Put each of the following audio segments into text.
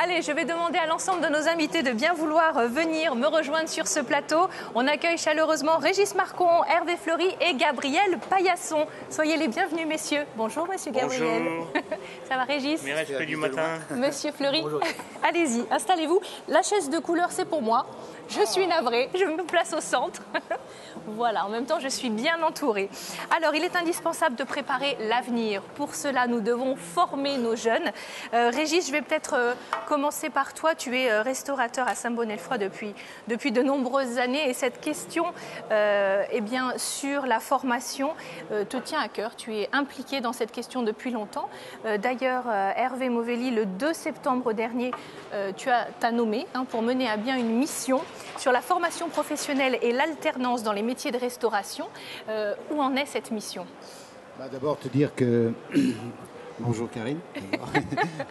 Allez, je vais demander à l'ensemble de nos invités de bien vouloir venir me rejoindre sur ce plateau. On accueille chaleureusement Régis Marcon, Hervé Fleury et Gabriel Paillasson. Soyez les bienvenus, messieurs. Bonjour, monsieur Gabriel. Bonjour. Ça va, Régis? Mes respects du matin. Monsieur Fleury, allez-y, installez-vous. La chaise de couleur, c'est pour moi. Je suis navrée, je me place au centre. Voilà, en même temps, je suis bien entourée. Alors, il est indispensable de préparer l'avenir. Pour cela, nous devons former nos jeunes. Régis, je vais peut-être commencer par toi. Tu es restaurateur à Saint-Bonnet-le-Froid depuis de nombreuses années. Et cette question eh bien, sur la formation te tient à cœur. Tu es impliqué dans cette question depuis longtemps. D'ailleurs, Hervé Movelli, le 2 septembre dernier, tu t'as nommé pour mener à bien une mission sur la formation professionnelle et l'alternance dans les métiers de restauration. Où en est cette mission? D'abord, te dire que... Bonjour Karine.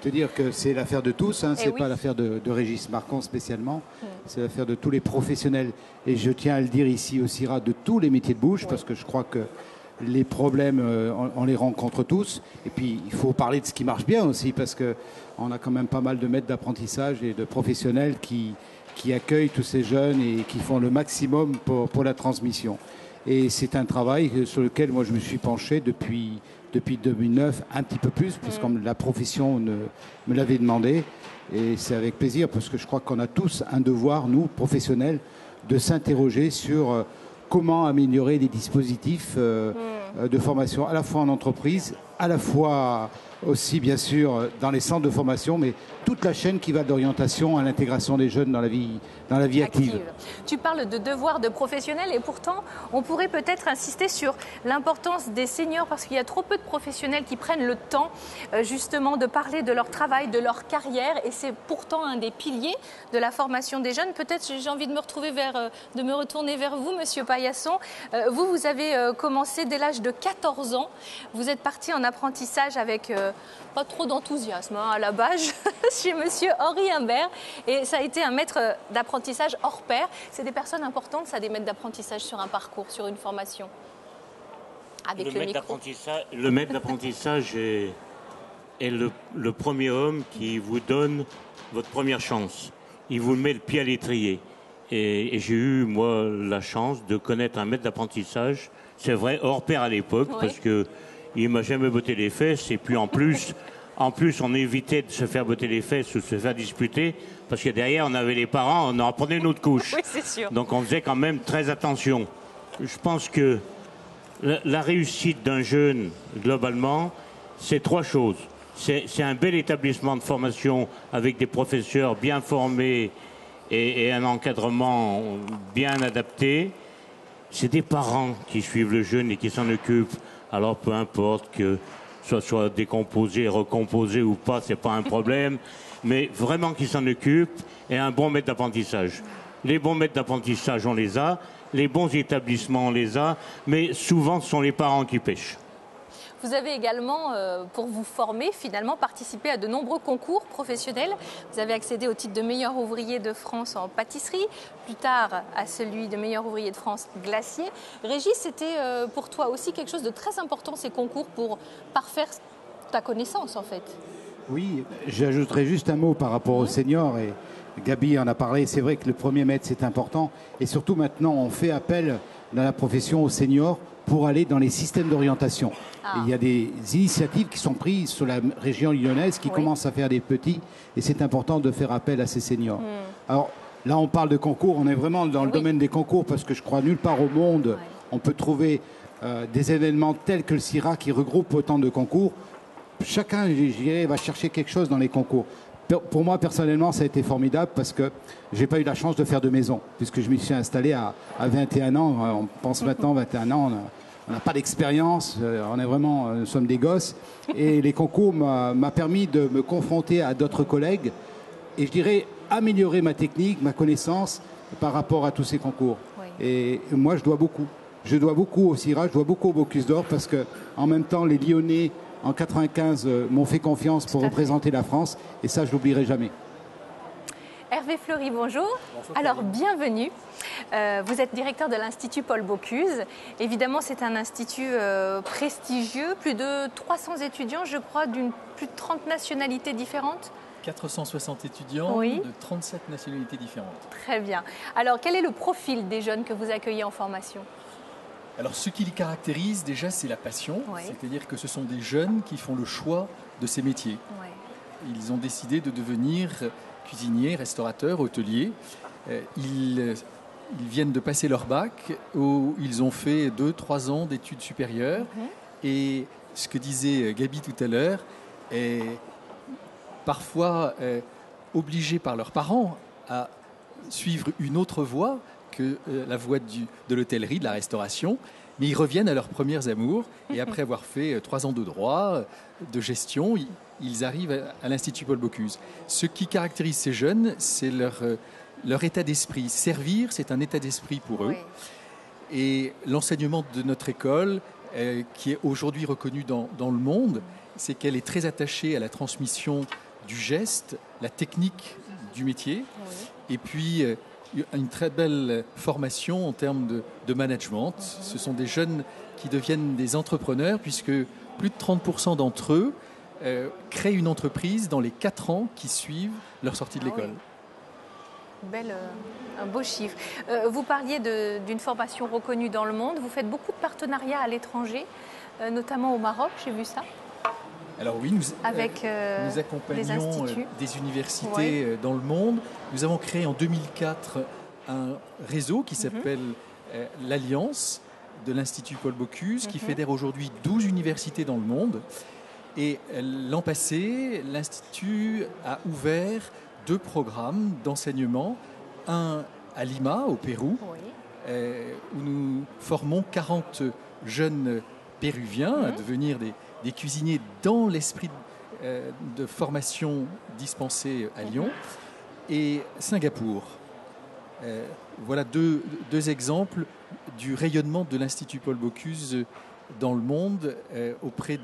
Te dire que c'est l'affaire de tous, c'est pas l'affaire de Régis Marcon spécialement, c'est l'affaire de tous les professionnels. Et je tiens à le dire ici au CIRA, de tous les métiers de bouche, parce que je crois que les problèmes, on les rencontre tous. Et puis, il faut parler de ce qui marche bien aussi, parce qu'on a quand même pas mal de maîtres d'apprentissage et de professionnels qui accueillent tous ces jeunes et qui font le maximum pour la transmission. Et c'est un travail sur lequel moi je me suis penché depuis 2009, un petit peu plus, puisque la profession me l'avait demandé. Et c'est avec plaisir, parce que je crois qu'on a tous un devoir, nous, professionnels, de s'interroger sur comment améliorer les dispositifs de formation, à la fois en entreprise, à la fois aussi, bien sûr, dans les centres de formation, mais toute la chaîne qui va de l'orientation à l'intégration des jeunes dans la vie active. Tu parles de devoir de professionnels et pourtant, on pourrait peut-être insister sur l'importance des seniors parce qu'il y a trop peu de professionnels qui prennent le temps justement de parler de leur travail, de leur carrière et c'est pourtant un des piliers de la formation des jeunes. Peut-être j'ai envie de me retourner vers vous, monsieur Paillasson. Vous avez commencé dès l'âge de 14 ans. Vous êtes parti en apprentissage avec pas trop d'enthousiasme à la base chez monsieur Henri Imbert et ça a été un maître d'apprentissage hors pair. C'est des personnes importantes, ça, des maîtres d'apprentissage sur un parcours, sur une formation. Avec le maître d'apprentissage est le premier homme qui vous donne votre première chance. Il vous met le pied à l'étrier. Et j'ai eu, moi, la chance de connaître un maître d'apprentissage, c'est vrai, hors pair à l'époque, parce que il m'a jamais botté les fesses. Et puis en plus, on évitait de se faire botter les fesses ou de se faire disputer, parce que derrière, on avait les parents, on en prenait une autre couche. Oui, c'est sûr. Donc on faisait quand même très attention. Je pense que la réussite d'un jeune, globalement, c'est trois choses. C'est un bel établissement de formation avec des professeurs bien formés et un encadrement bien adapté. C'est des parents qui suivent le jeune et qui s'en occupent. Alors peu importe que soit décomposé, recomposé ou pas, c'est pas un problème, mais vraiment qui s'en occupe et un bon maître d'apprentissage. Les bons maîtres d'apprentissage, on les a, les bons établissements, on les a, mais souvent ce sont les parents qui pêchent. Vous avez également, pour vous former, finalement, participé à de nombreux concours professionnels. Vous avez accédé au titre de meilleur ouvrier de France en pâtisserie, plus tard à celui de meilleur ouvrier de France glacier. Régis, c'était pour toi aussi quelque chose de très important, ces concours, pour parfaire ta connaissance, en fait. Oui, j'ajouterais juste un mot par rapport aux seniors. Et Gabi en a parlé, c'est vrai que le premier maître, c'est important. Et surtout maintenant, on fait appel dans la profession aux seniors pour aller dans les systèmes d'orientation. Il y a des initiatives qui sont prises sur la région lyonnaise qui commencent à faire des petits et c'est important de faire appel à ces seniors. Alors là, on parle de concours, on est vraiment dans le domaine des concours parce que je crois nulle part au monde on peut trouver des événements tels que le CIRA qui regroupe autant de concours. Chacun, je dirais, va chercher quelque chose dans les concours. Pour moi, personnellement, ça a été formidable parce que je n'ai pas eu la chance de faire de maison, puisque je me suis installé à 21 ans. On pense maintenant, 21 ans, on n'a pas d'expérience, nous sommes des gosses. Et les concours m'ont permis de me confronter à d'autres collègues et je dirais améliorer ma technique, ma connaissance par rapport à tous ces concours. Et moi, je dois beaucoup. Je dois beaucoup au CIRA, je dois beaucoup au Bocuse d'Or parce que, en même temps, les Lyonnais, en 95, m'ont fait confiance pour représenter la France. Et ça, je ne l'oublierai jamais. Hervé Fleury, bonjour. Bonjour. Alors, bienvenue. Vous êtes directeur de l'Institut Paul Bocuse. Évidemment, c'est un institut prestigieux. Plus de 300 étudiants, je crois, d'une plus de 30 nationalités différentes. 460 étudiants Oui. de 37 nationalités différentes. Très bien. Alors, quel est le profil des jeunes que vous accueillez en formation? Alors, ce qui les caractérise déjà, c'est la passion. Oui. C'est-à-dire que ce sont des jeunes qui font le choix de ces métiers. Ouais. Ils ont décidé de devenir cuisiniers, restaurateurs, hôteliers. Ils viennent de passer leur bac, où ils ont fait 2-3 ans d'études supérieures. Et ce que disait Gabi tout à l'heure, est parfois obligés par leurs parents à suivre une autre voie que la voie de l'hôtellerie, de la restauration. Mais ils reviennent à leurs premiers amours et après avoir fait 3 ans de droit, de gestion, ils arrivent à l'Institut Paul Bocuse. Ce qui caractérise ces jeunes, c'est leur état d'esprit. Servir, c'est un état d'esprit pour eux. Oui. Et l'enseignement de notre école, qui est aujourd'hui reconnu dans le monde, c'est qu'elle est très attachée à la transmission du geste, la technique du métier, et puis une très belle formation en termes de management. Ce sont des jeunes qui deviennent des entrepreneurs, puisque plus de 30% d'entre eux créent une entreprise dans les 4 ans qui suivent leur sortie de l'école. Un beau chiffre. Vous parliez d'une formation reconnue dans le monde. Vous faites beaucoup de partenariats à l'étranger, notamment au Maroc, j'ai vu ça. Alors oui, nous des accompagnons instituts. des universités dans le monde. Nous avons créé en 2004 un réseau qui s'appelle l'Alliance de l'Institut Paul Bocuse, qui fédère aujourd'hui 12 universités dans le monde. Et l'an passé, l'Institut a ouvert 2 programmes d'enseignement, un à Lima, au Pérou, où nous formons 40 jeunes péruviens à devenir des cuisiniers dans l'esprit de formation dispensée à Lyon, et Singapour. Voilà deux exemples du rayonnement de l'Institut Paul Bocuse dans le monde auprès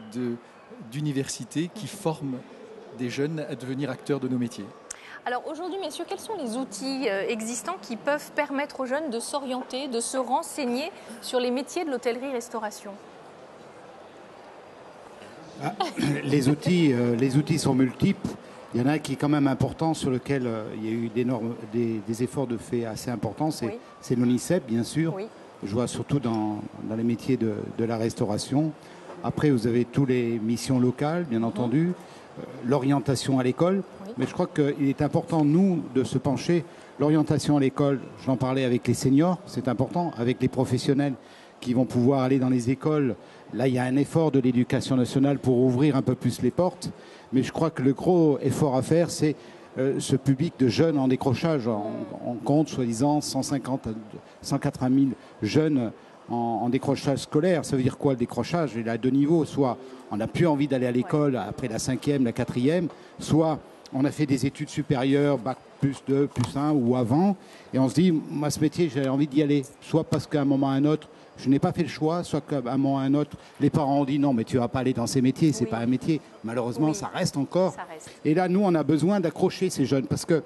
d'universités qui forment des jeunes à devenir acteurs de nos métiers. Alors aujourd'hui, messieurs, quels sont les outils existants qui peuvent permettre aux jeunes de s'orienter, de se renseigner sur les métiers de l'hôtellerie-restauration ? Les outils sont multiples. Il y en a un qui est quand même important, sur lequel il y a eu des efforts de fait assez importants. C'est l'ONICEP, bien sûr. Oui. Je vois surtout dans les métiers de la restauration. Après, vous avez toutes les missions locales, bien entendu. L'orientation à l'école. Oui. Mais je crois qu'il est important, nous, de se pencher. L'orientation à l'école, j'en parlais avec les seniors, c'est important, avec les professionnels qui vont pouvoir aller dans les écoles. Là, il y a un effort de l'éducation nationale pour ouvrir un peu plus les portes. Mais je crois que le gros effort à faire, c'est ce public de jeunes en décrochage. On compte, soi-disant, 150 à 180 000 jeunes en décrochage scolaire. Ça veut dire quoi, le décrochage? Il a 2 niveaux. Soit on n'a plus envie d'aller à l'école après la 5e, la 4e, soit on a fait des études supérieures, bac plus 2, plus 1 ou avant, et on se dit, moi, ce métier, j'ai envie d'y aller. Soit parce qu'à un moment ou à un autre, je n'ai pas fait le choix, soit qu'à un moment ou à un autre, les parents ont dit non, mais tu ne vas pas aller dans ces métiers, c'est pas un métier. Malheureusement, ça reste encore. Ça reste. Et là, nous, on a besoin d'accrocher ces jeunes, parce que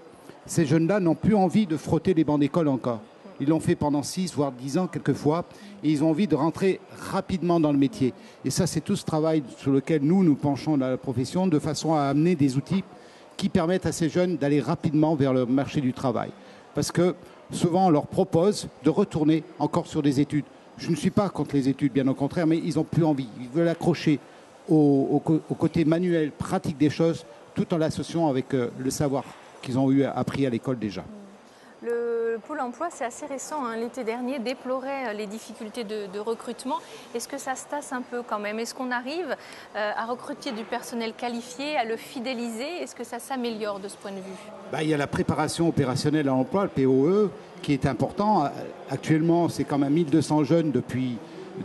ces jeunes-là n'ont plus envie de frotter les bancs d'école encore. Ils l'ont fait pendant 6, voire 10 ans quelquefois, et ils ont envie de rentrer rapidement dans le métier. Et ça, c'est tout ce travail sur lequel nous penchons dans la profession, de façon à amener des outils qui permettent à ces jeunes d'aller rapidement vers le marché du travail. Parce que souvent, on leur propose de retourner encore sur des études. Je ne suis pas contre les études, bien au contraire, mais ils n'ont plus envie. Ils veulent accrocher au côté manuel, pratique des choses, tout en l'associant avec le savoir qu'ils ont appris à l'école déjà. Le Pôle emploi, c'est assez récent, l'été dernier, déplorait les difficultés de recrutement. Est-ce que ça se tasse un peu quand même? Est-ce qu'on arrive à recruter du personnel qualifié, à le fidéliser? Est-ce que ça s'améliore de ce point de vue? Il y a la préparation opérationnelle à l'emploi, le POE, qui est important. Actuellement, c'est quand même 1200 jeunes depuis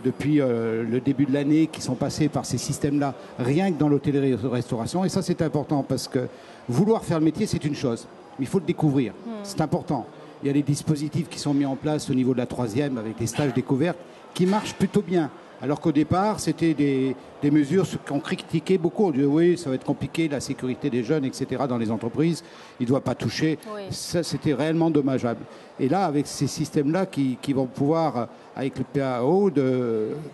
le début de l'année qui sont passés par ces systèmes-là, rien que dans l'hôtellerie-restauration. Et ça, c'est important parce que vouloir faire le métier, c'est une chose. Mais il faut le découvrir. C'est important. Il y a des dispositifs qui sont mis en place au niveau de la 3e avec des stages découvertes qui marchent plutôt bien. Alors qu'au départ, c'était des mesures qu'on critiquait beaucoup. On disait oui, ça va être compliqué, la sécurité des jeunes, etc. dans les entreprises. Il ne doit pas toucher. Oui. Ça, c'était réellement dommageable. Et là, avec ces systèmes-là qui vont pouvoir, avec le PAO,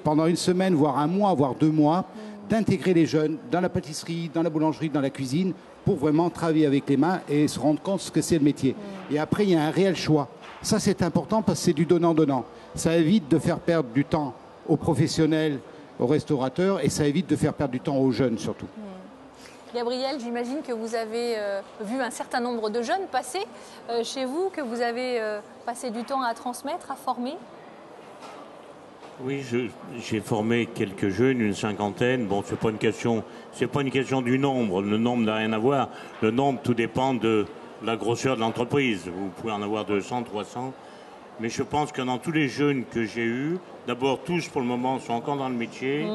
pendant une semaine, voire un mois, voire 2 mois, d'intégrer les jeunes dans la pâtisserie, dans la boulangerie, dans la cuisine, pour vraiment travailler avec les mains et se rendre compte ce que c'est le métier. Et après, il y a un réel choix. Ça, c'est important parce que c'est du donnant-donnant. Ça évite de faire perdre du temps aux professionnels, aux restaurateurs, et ça évite de faire perdre du temps aux jeunes surtout. Gabriel, j'imagine que vous avez vu un certain nombre de jeunes passer chez vous, que vous avez passé du temps à transmettre, à former. Oui, j'ai formé quelques jeunes, une cinquantaine. Bon, c'est pas une question du nombre. Le nombre n'a rien à voir. Le nombre, tout dépend de la grosseur de l'entreprise. Vous pouvez en avoir 200, 300. Mais je pense que dans tous les jeunes que j'ai eus, d'abord tous pour le moment sont encore dans le métier.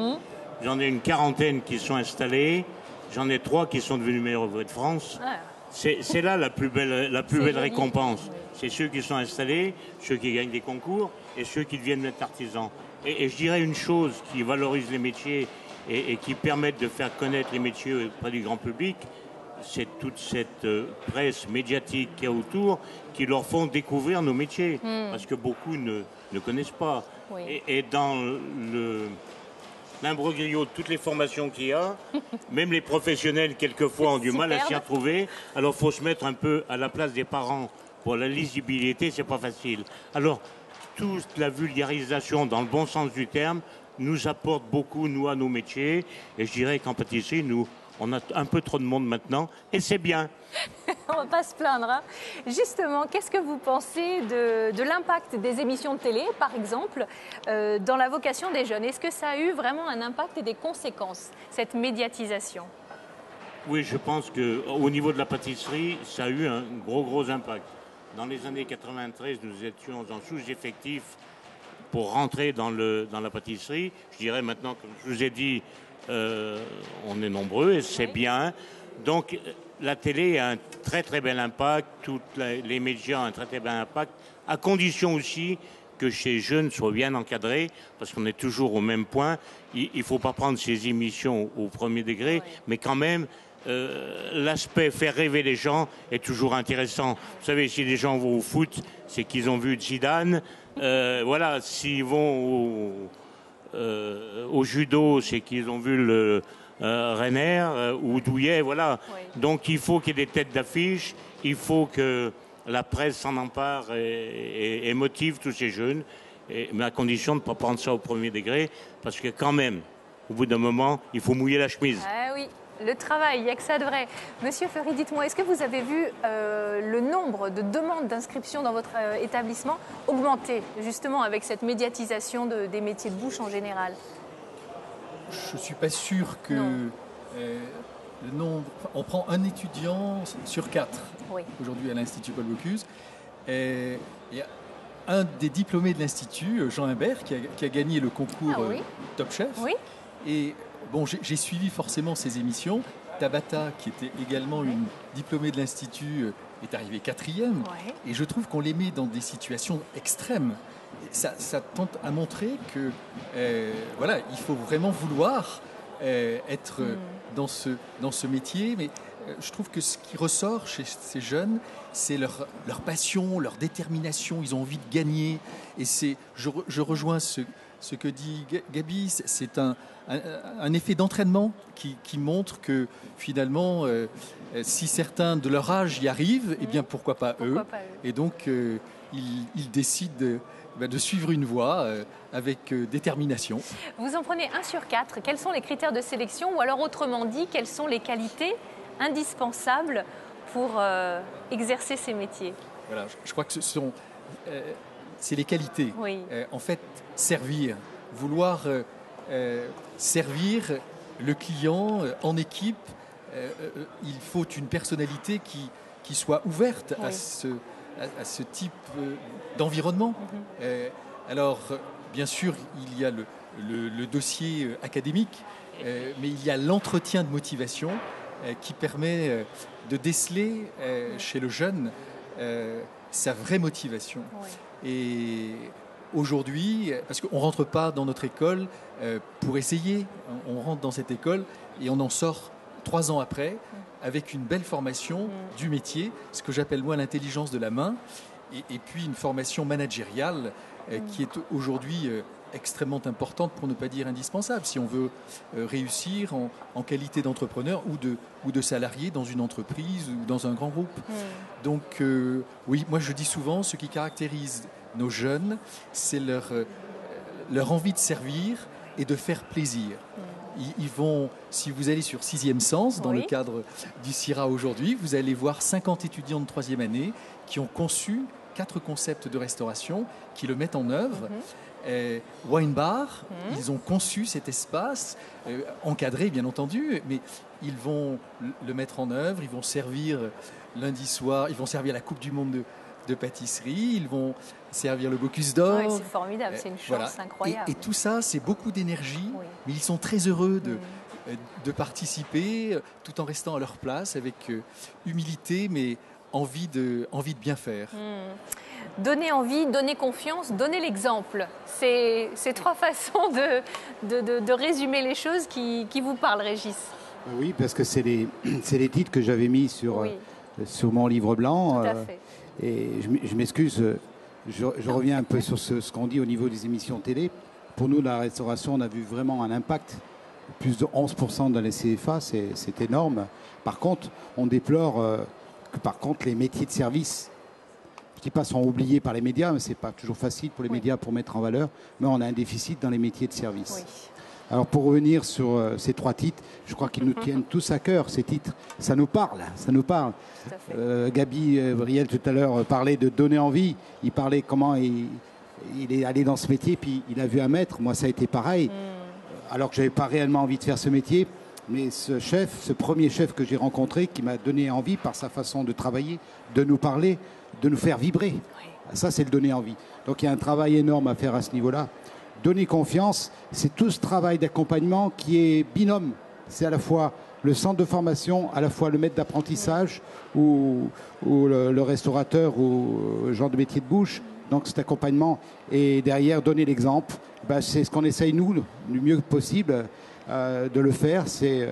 J'en ai une quarantaine qui sont installés. J'en ai 3 qui sont devenus meilleurs ouvriers de France. Ah. C'est là la plus belle récompense. Oui. C'est ceux qui sont installés, ceux qui gagnent des concours et ceux qui deviennent être artisans. Et je dirais une chose qui valorise les métiers et qui permettent de faire connaître les métiers auprès du grand public, c'est toute cette presse médiatique qu'il y a autour qui leur font découvrir nos métiers. Parce que beaucoup ne connaissent pas. Oui. Et dans l'imbroglio de toutes les formations qu'il y a, même les professionnels quelquefois ont du mal à s'y retrouver. Alors il faut se mettre un peu à la place des parents. Pour la lisibilité, c'est pas facile. Alors toute la vulgarisation dans le bon sens du terme nous apporte beaucoup, nous, à nos métiers. Et je dirais qu'en pâtisserie, on a un peu trop de monde maintenant, et c'est bien. On va pas se plaindre. Hein. Justement, qu'est-ce que vous pensez de l'impact des émissions de télé, par exemple, dans la vocation des jeunes? Est-ce que ça a eu vraiment un impact et des conséquences, cette médiatisation? Oui, je pense qu'au niveau de la pâtisserie, ça a eu un gros impact. Dans les années 93, nous étions en sous-effectif pour rentrer dans la pâtisserie. Je dirais maintenant, comme je vous ai dit, on est nombreux et c'est bien. Donc la télé a un très bel impact, tous les médias ont un très bel impact, à condition aussi que ces jeunes soient bien encadrés, parce qu'on est toujours au même point. Il ne faut pas prendre ces émissions au premier degré, mais quand même, l'aspect faire rêver les gens est toujours intéressant. Vous savez, si les gens vont au foot, c'est qu'ils ont vu Zidane. Voilà, s'ils vont au judo, c'est qu'ils ont vu le Renner ou Douillet, voilà. Oui. Donc il faut qu'il y ait des têtes d'affiche, il faut que la presse s'en empare et motive tous ces jeunes, mais à condition de ne pas prendre ça au premier degré, parce que quand même, au bout d'un moment, il faut mouiller la chemise. Ah oui. Le travail, il n'y a que ça de vrai. Monsieur Fleury, dites-moi, est-ce que vous avez vu le nombre de demandes d'inscription dans votre établissement augmenter, justement, avec cette médiatisation des métiers de bouche en général? Je ne suis pas sûr que le nombre... On prend un étudiant sur 4 aujourd'hui à l'Institut Paul Bocuse. Il y a un des diplômés de l'Institut, Jean Imbert, qui a gagné le concours Top Chef. Oui. Et bon, j'ai suivi forcément ces émissions. Tabata, qui était également une diplômée de l'Institut, est arrivée 4e. Ouais. Et je trouve qu'on les met dans des situations extrêmes. Ça tente à montrer que voilà, il faut vraiment vouloir être dans ce métier. Mais je trouve que ce qui ressort chez ces jeunes, c'est leur passion, leur détermination. Ils ont envie de gagner. Et je rejoins ce que dit Gabi, c'est un effet d'entraînement qui montre que finalement, si certains de leur âge y arrivent, eh bien pourquoi pas eux. Et donc, ils décident de suivre une voie avec détermination. Vous en prenez 1 sur 4. Quels sont les critères de sélection? Ou alors autrement dit, quelles sont les qualités indispensables pour exercer ces métiers? Voilà, je crois que c'est les qualités. Oui. En fait, servir, vouloir servir le client en équipe, il faut une personnalité qui soit ouverte à ce type d'environnement. Alors, bien sûr, il y a le dossier académique, mais il y a l'entretien de motivation qui permet de déceler chez le jeune sa vraie motivation. Et aujourd'hui, parce qu'on ne rentre pas dans notre école pour essayer, on rentre dans cette école et on en sort 3 ans après avec une belle formation du métier, ce que j'appelle moi l'intelligence de la main, et puis une formation managériale qui est aujourd'hui extrêmement importante, pour ne pas dire indispensable, si on veut réussir en qualité d'entrepreneur ou de salarié dans une entreprise ou dans un grand groupe. Donc oui, moi je dis souvent, ce qui caractérise nos jeunes, c'est leur envie de servir et de faire plaisir. Ils vont, si vous allez sur 6e Sens, dans le cadre du CIRA aujourd'hui, vous allez voir 50 étudiants de 3e année qui ont conçu 4 concepts de restauration, qui le mettent en œuvre. Wine Bar, ils ont conçu cet espace, encadré bien entendu, mais ils vont le mettre en œuvre, ils vont servir lundi soir, ils vont servir la Coupe du Monde de pâtisserie, ils vont servir le Bocuse d'Or. Oui, c'est formidable, c'est une chance incroyable. Et tout ça, c'est beaucoup d'énergie, mais ils sont très heureux de participer, tout en restant à leur place, avec humilité, mais envie de bien faire. Donner envie, donner confiance, donner l'exemple. C'est 3 façons de résumer les choses qui vous parlent, Régis. Oui, parce que c'est les titres que j'avais mis sur mon livre blanc. Tout à fait. Et je m'excuse, je reviens un peu sur ce qu'on dit au niveau des émissions télé. Pour nous, la restauration, on a vu vraiment un impact. Plus de 11% dans les CFA, c'est énorme. Par contre, on déplore que les métiers de service, qui pas sont oubliés par les médias, mais ce n'est pas toujours facile pour les médias pour mettre en valeur, mais on a un déficit dans les métiers de service. Oui. Alors pour revenir sur ces 3 titres, je crois qu'ils nous tiennent tous à cœur, ces titres. Ça nous parle, ça nous parle. Gabi Briel tout à l'heure parlait de donner envie. Il parlait comment il est allé dans ce métier, puis il a vu un maître. Moi, ça a été pareil. Alors que je n'avais pas réellement envie de faire ce métier. Mais ce premier chef que j'ai rencontré, qui m'a donné envie par sa façon de travailler, de nous parler, de nous faire vibrer. Ça, c'est le donner envie. Donc il y a un travail énorme à faire à ce niveau-là. Donner confiance, c'est tout ce travail d'accompagnement qui est binôme. C'est à la fois le centre de formation, à la fois le maître d'apprentissage ou le restaurateur ou le genre de métier de bouche. Donc cet accompagnement et derrière donner l'exemple, c'est ce qu'on essaye nous, du mieux possible de le faire. C'est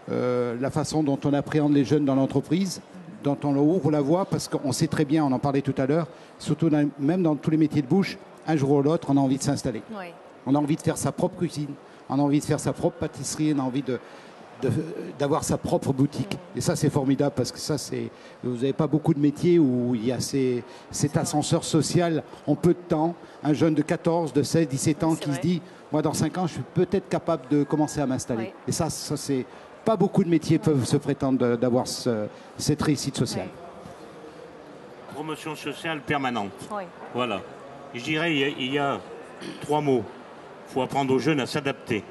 la façon dont on appréhende les jeunes dans l'entreprise, dont on leur ouvre la voie, parce qu'on sait très bien, on en parlait tout à l'heure, surtout même dans tous les métiers de bouche, un jour ou l'autre, on a envie de s'installer. Oui. On a envie de faire sa propre cuisine, on a envie de faire sa propre pâtisserie, on a envie d'avoir sa propre boutique. Et ça, c'est formidable, parce que ça, vous n'avez pas beaucoup de métiers où il y a cet ascenseur social en peu de temps. Un jeune de 14, de 16, 17 ans qui se dit, moi, dans 5 ans, je suis peut-être capable de commencer à m'installer. Et ça c'est... Pas beaucoup de métiers peuvent se prétendre d'avoir cette réussite sociale. Promotion sociale permanente. Voilà. Je dirais, il y a 3 mots. Il faut apprendre aux jeunes à s'adapter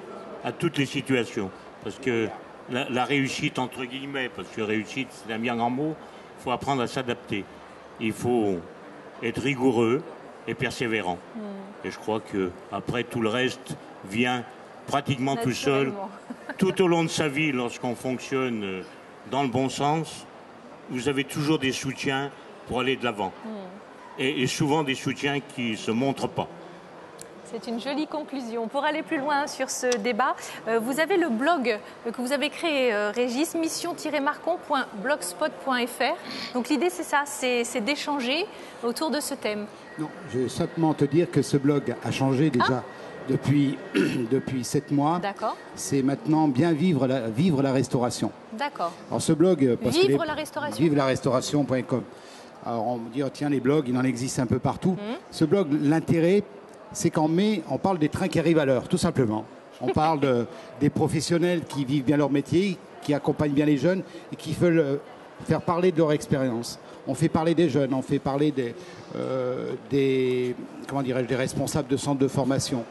à toutes les situations. Parce que la réussite, entre guillemets, parce que réussite, c'est un bien grand mot, il faut apprendre à s'adapter. Il faut être rigoureux et persévérant. Et je crois qu'après, tout le reste vient pratiquement tout seul, tout au long de sa vie, lorsqu'on fonctionne dans le bon sens, vous avez toujours des soutiens pour aller de l'avant. Et souvent des soutiens qui ne se montrent pas. C'est une jolie conclusion. Pour aller plus loin sur ce débat, vous avez le blog que vous avez créé, Régis, mission-marcon.blogspot.fr. Donc l'idée, c'est ça, c'est d'échanger autour de ce thème. Non, je vais simplement te dire que ce blog a changé déjà. Depuis 7 mois. D'accord. C'est maintenant bien vivre la restauration. D'accord. Alors ce blog... Vivre la restauration. Vivre la restauration.com. Alors on me dit, oh, tiens, les blogs, il en existe un peu partout. Ce blog, l'intérêt, c'est qu'en mai, on parle des trains qui arrivent à l'heure, tout simplement. On parle des professionnels qui vivent bien leur métier, qui accompagnent bien les jeunes et qui veulent faire parler de leur expérience. On fait parler des jeunes, on fait parler des responsables de centres de formation.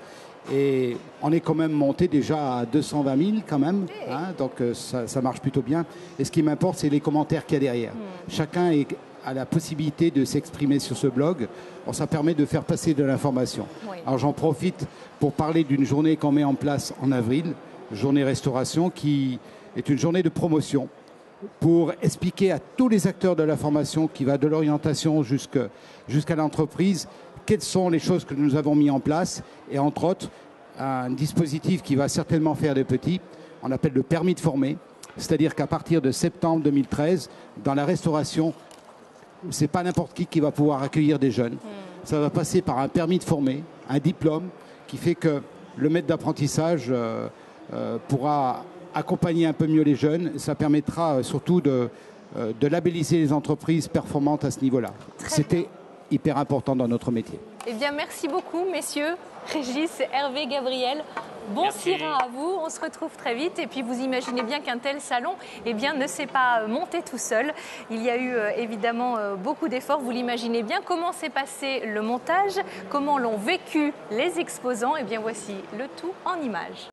Et on est quand même monté déjà à 220 000 quand même, hein, donc ça marche plutôt bien. Et ce qui m'importe, c'est les commentaires qu'il y a derrière. Chacun a la possibilité de s'exprimer sur ce blog. Bon, ça permet de faire passer de l'information. Oui. Alors j'en profite pour parler d'une journée qu'on met en place en avril, journée restauration, qui est une journée de promotion pour expliquer à tous les acteurs de la formation, qui va de l'orientation jusqu'à l'entreprise, quelles sont les choses que nous avons mis en place, et entre autres, un dispositif qui va certainement faire des petits, on appelle le permis de former, c'est-à-dire qu'à partir de septembre 2013, dans la restauration, c'est pas n'importe qui va pouvoir accueillir des jeunes. Ça va passer par un permis de former, un diplôme, qui fait que le maître d'apprentissage pourra accompagner un peu mieux les jeunes. Ça permettra surtout de labelliser les entreprises performantes à ce niveau-là. C'était hyper important dans notre métier. Eh bien, merci beaucoup, messieurs, Régis, Hervé, Gabriel. Bon Syrah à vous, on se retrouve très vite. Et puis, vous imaginez bien qu'un tel salon ne s'est pas monté tout seul. Il y a eu évidemment beaucoup d'efforts. Vous l'imaginez bien. Comment s'est passé le montage? Comment l'ont vécu les exposants? Eh bien, voici le tout en images.